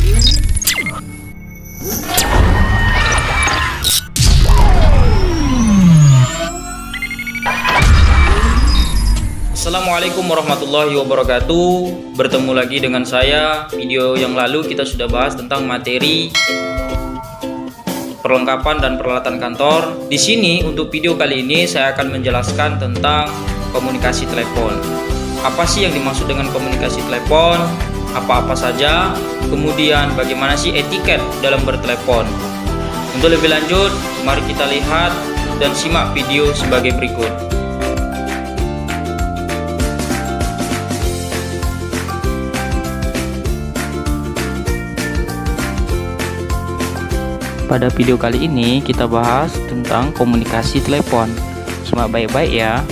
Assalamualaikum warahmatullahi wabarakatuh. Bertemu lagi dengan saya. Video yang lalu kita sudah bahas tentang materi perlengkapan dan peralatan kantor. Di sini untuk video kali ini saya akan menjelaskan tentang komunikasi telepon. Apa sih yang dimaksud dengan komunikasi telepon? Apa-apa saja? Kemudian bagaimana sih etiket dalam bertelepon? Untuk lebih lanjut, mari kita lihat dan simak video sebagai berikut. Pada video kali ini kita bahas tentang komunikasi telepon. Simak baik-baik ya.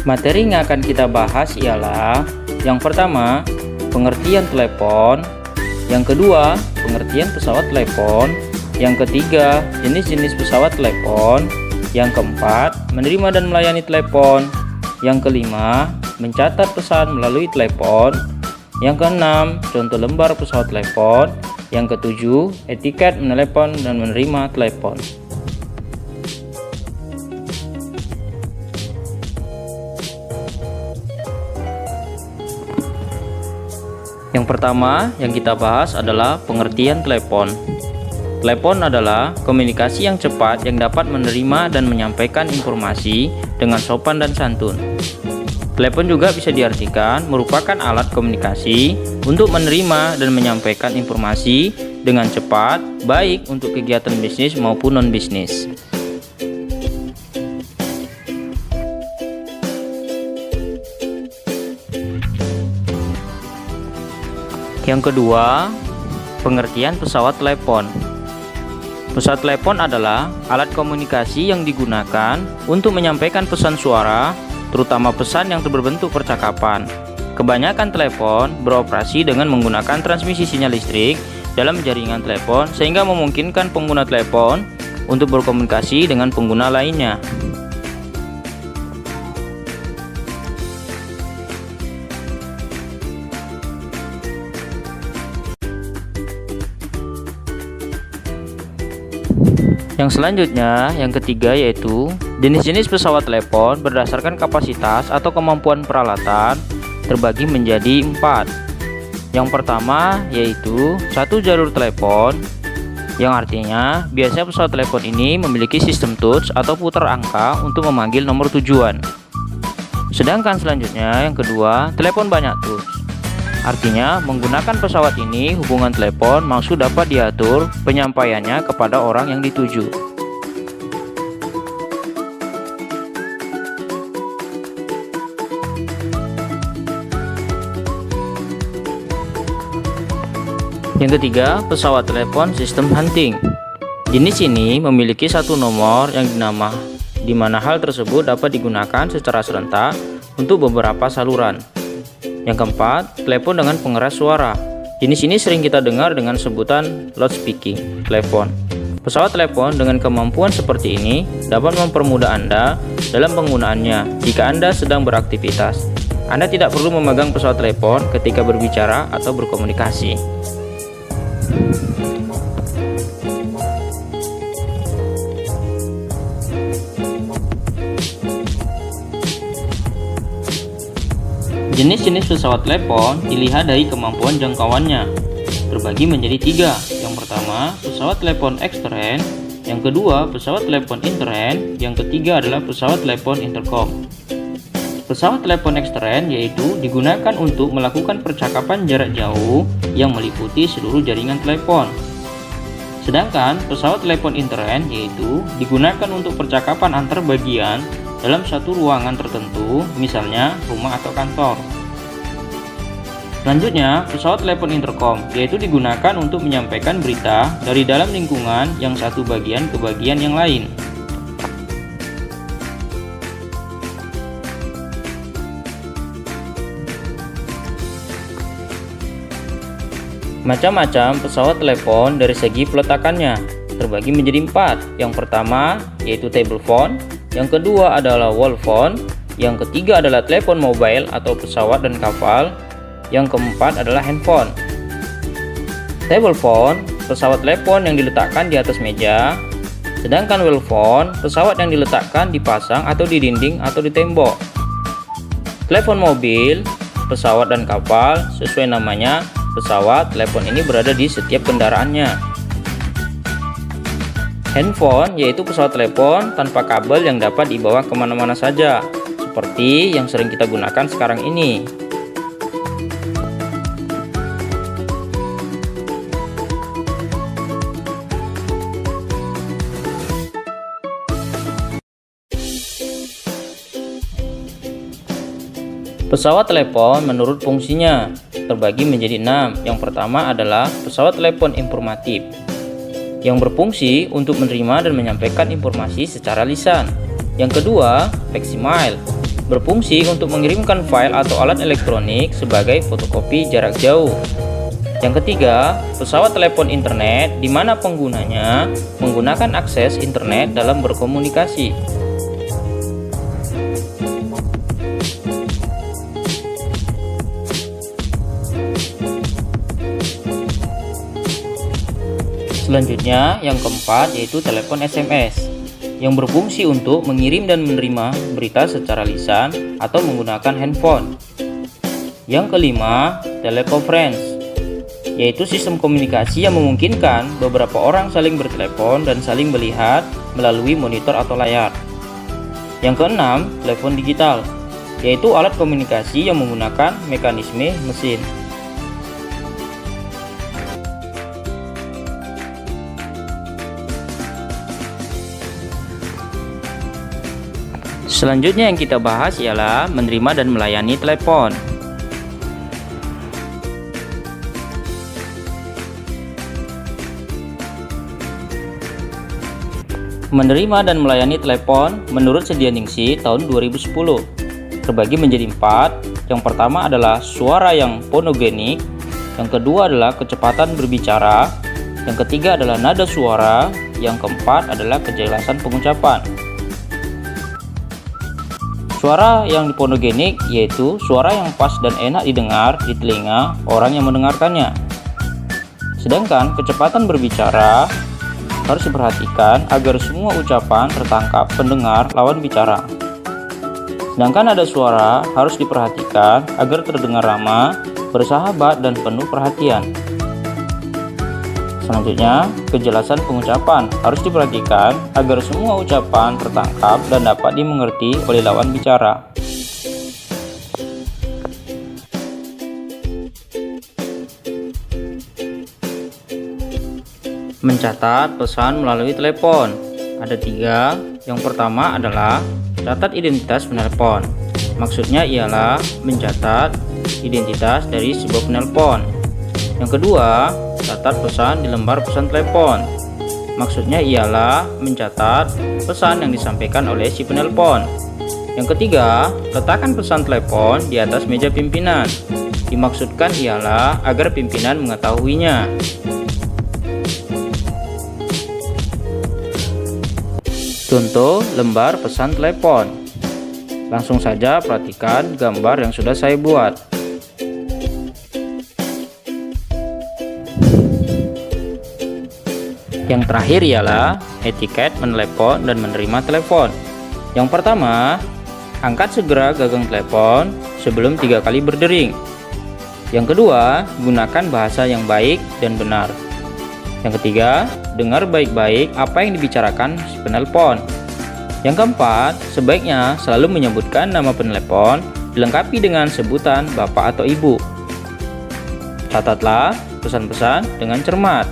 Materi yang akan kita bahas ialah yang pertama, pengertian telepon, yang kedua, pengertian pesawat telepon, yang ketiga, jenis-jenis pesawat telepon, yang keempat, menerima dan melayani telepon, yang kelima, mencatat pesan melalui telepon, yang keenam, contoh lembar pesawat telepon, yang ketujuh, etiket menelepon dan menerima telepon. Yang pertama yang kita bahas adalah pengertian telepon. Telepon adalah komunikasi yang cepat yang dapat menerima dan menyampaikan informasi dengan sopan dan santun. Telepon juga bisa diartikan merupakan alat komunikasi untuk menerima dan menyampaikan informasi dengan cepat, baik untuk kegiatan bisnis maupun non-bisnis. Yang kedua, pengertian pesawat telepon. Pesawat telepon adalah alat komunikasi yang digunakan untuk menyampaikan pesan suara, terutama pesan yang berbentuk percakapan. Kebanyakan telepon beroperasi dengan menggunakan transmisi sinyal listrik dalam jaringan telepon sehingga memungkinkan pengguna telepon untuk berkomunikasi dengan pengguna lainnya. Yang selanjutnya, yang ketiga yaitu jenis-jenis pesawat telepon berdasarkan kapasitas atau kemampuan peralatan terbagi menjadi 4. Yang pertama yaitu satu jalur telepon, yang artinya biasanya pesawat telepon ini memiliki sistem touch atau putar angka untuk memanggil nomor tujuan. Sedangkan selanjutnya yang kedua, telepon banyak touch. Artinya, menggunakan pesawat ini, hubungan telepon maksud dapat diatur penyampaiannya kepada orang yang dituju. Yang ketiga, pesawat telepon sistem hunting. Jenis ini memiliki satu nomor yang di mana hal tersebut dapat digunakan secara serentak untuk beberapa saluran. Yang keempat, telepon dengan pengeras suara. Jenis ini sering kita dengar dengan sebutan loudspeaking telepon. Pesawat telepon dengan kemampuan seperti ini dapat mempermudah Anda dalam penggunaannya jika Anda sedang beraktivitas. Anda tidak perlu memegang pesawat telepon ketika berbicara atau berkomunikasi. Jenis-jenis pesawat telepon dilihat dari kemampuan jangkauannya, terbagi menjadi 3. Yang pertama, pesawat telepon ekstern, yang kedua, pesawat telepon intern, yang ketiga adalah pesawat telepon intercom. Pesawat telepon ekstern yaitu digunakan untuk melakukan percakapan jarak jauh yang meliputi seluruh jaringan telepon. Sedangkan pesawat telepon intern yaitu digunakan untuk percakapan antar bagian dalam satu ruangan tertentu, misalnya rumah atau kantor. Selanjutnya, pesawat telepon intercom yaitu digunakan untuk menyampaikan berita dari dalam lingkungan yang satu bagian ke bagian yang lain. Macam-macam pesawat telepon dari segi peletakannya terbagi menjadi 4. Yang pertama yaitu table phone, Yang kedua adalah wall phone. Yang ketiga adalah telepon mobile atau pesawat dan kapal. Yang keempat adalah handphone. Table phone, pesawat telepon yang diletakkan di atas meja. Sedangkan wall phone, pesawat yang diletakkan dipasang atau di dinding atau di tembok. Telepon mobil, pesawat dan kapal, sesuai namanya, pesawat, telepon ini berada di setiap kendaraannya. Handphone yaitu pesawat telepon tanpa kabel yang dapat dibawa kemana-mana saja, seperti yang sering kita gunakan sekarang ini. Pesawat telepon menurut fungsinya terbagi menjadi 6. Yang pertama adalah pesawat telepon informatif, yang berfungsi untuk menerima dan menyampaikan informasi secara lisan. Yang kedua, facsimiles, berfungsi untuk mengirimkan file atau alat elektronik sebagai fotokopi jarak jauh. Yang ketiga, pesawat telepon internet, di mana penggunanya menggunakan akses internet dalam berkomunikasi. Selanjutnya, yang keempat yaitu telepon SMS, yang berfungsi untuk mengirim dan menerima berita secara lisan atau menggunakan handphone. Yang kelima, teleconference, yaitu sistem komunikasi yang memungkinkan beberapa orang saling bertelepon dan saling melihat melalui monitor atau layar. Yang keenam, telepon digital, yaitu alat komunikasi yang menggunakan mekanisme mesin. Selanjutnya yang kita bahas ialah menerima dan melayani telepon. Menerima dan melayani telepon menurut Sedianingsih tahun 2010 terbagi menjadi 4. Yang pertama adalah suara yang fonogenik, yang kedua adalah kecepatan berbicara, yang ketiga adalah nada suara, yang keempat adalah kejelasan pengucapan. Suara yang fonogenik yaitu suara yang pas dan enak didengar di telinga orang yang mendengarkannya. Sedangkan kecepatan berbicara harus diperhatikan agar semua ucapan tertangkap pendengar lawan bicara. Sedangkan nada suara harus diperhatikan agar terdengar ramah, bersahabat, dan penuh perhatian. Selanjutnya, kejelasan pengucapan harus diperhatikan agar semua ucapan tertangkap dan dapat dimengerti oleh lawan bicara. Mencatat pesan melalui telepon ada 3. Yang pertama adalah catat identitas penelpon. Maksudnya ialah mencatat identitas dari sebuah penelpon. Yang kedua, catat pesan di lembar pesan telepon. Maksudnya ialah mencatat pesan yang disampaikan oleh si penelpon. Yang ketiga, letakkan pesan telepon di atas meja pimpinan. Dimaksudkan ialah agar pimpinan mengetahuinya. Contoh lembar pesan telepon. Langsung saja perhatikan gambar yang sudah saya buat. Yang terakhir ialah etiket menelepon dan menerima telepon. Yang pertama, angkat segera gagang telepon sebelum 3 kali berdering. Yang kedua, gunakan bahasa yang baik dan benar. Yang ketiga, dengar baik-baik apa yang dibicarakan si penelpon. Yang keempat, sebaiknya selalu menyebutkan nama penelepon dilengkapi dengan sebutan bapak atau ibu. Catatlah pesan-pesan dengan cermat.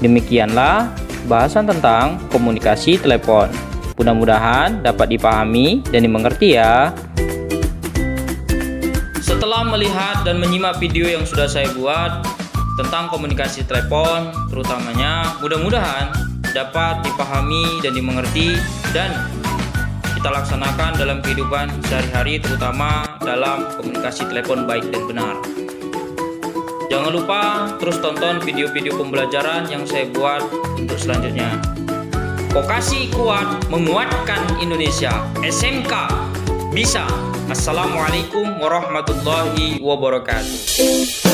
Demikianlah bahasan tentang komunikasi telepon. Mudah-mudahan dapat dipahami dan dimengerti ya. Setelah melihat dan menyimak video yang sudah saya buat tentang komunikasi telepon, terutamanya mudah-mudahan dapat dipahami dan dimengerti dan kita laksanakan dalam kehidupan sehari-hari, terutama dalam komunikasi telepon baik dan benar. Jangan lupa terus tonton video-video pembelajaran yang saya buat untuk selanjutnya. Vokasi kuat menguatkan Indonesia. SMK bisa. Assalamualaikum warahmatullahi wabarakatuh.